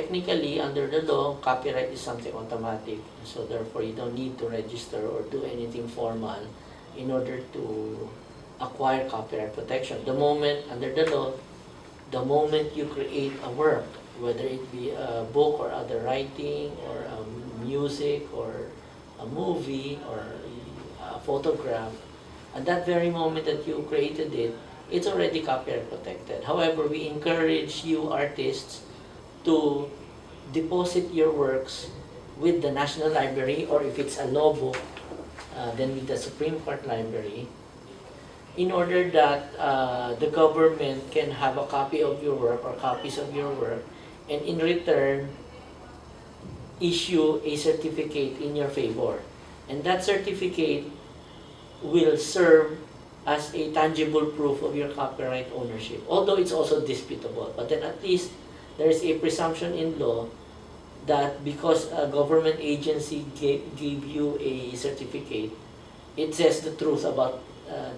technically, under the law, copyright is something automatic. So therefore, you don't need to register or do anything formal in order to acquire copyright protection. The moment, under the law, the moment you create a work, whether it be a book or other writing or music or a movie or a photograph, at that very moment that you created it, it's already copyright protected. However, we encourage you artists to deposit your works with the National Library, or if it's a law book, then with the Supreme Court Library, in order that the government can have a copy of your work or copies of your work, and in return, issue a certificate in your favor. And that certificate will serve as a tangible proof of your copyright ownership, although it's also disputable. But then at least there is a presumption in law that because a government agency gave you a certificate, it says the truth about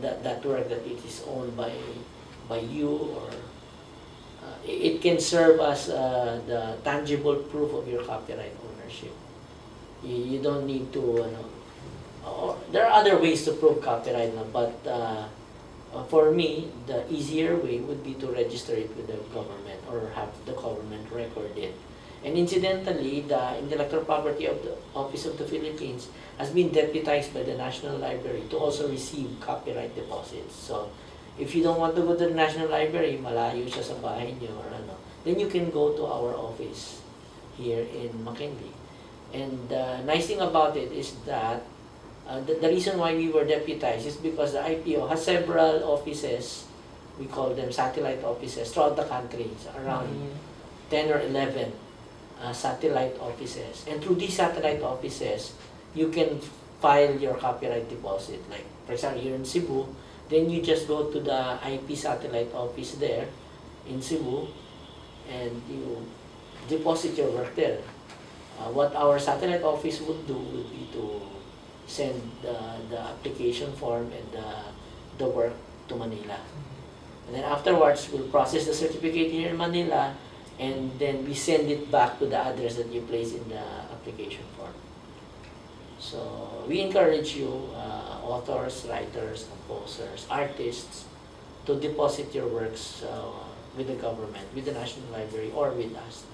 that work, that it is owned by you, or it can serve as the tangible proof of your copyright ownership. You don't need to, there are other ways to prove copyright, but for me, the easier way would be to register it with the government or have the government record it. And incidentally, the Intellectual Property of the Office of the Philippines has been deputized by the National Library to also receive copyright deposits. So, if you don't want to go to the National Library, malayo siya sa bahay niyo or then you can go to our office here in McKinley. And the nice thing about it is that the reason why we were deputized is because the IPO has several offices, we call them satellite offices, throughout the country, so around 10 or 11 satellite offices. And through these satellite offices, you can file your copyright deposit. Like, for example, you're in Cebu, then you just go to the IP satellite office there in Cebu, and you deposit your work there. What our satellite office would do would be to send the application form and the work to Manila. And then afterwards, we'll process the certificate here in Manila, and then we send it back to the address that you place in the application form. So we encourage you, authors, writers, composers, artists, to deposit your works with the government, with the National Library, or with us.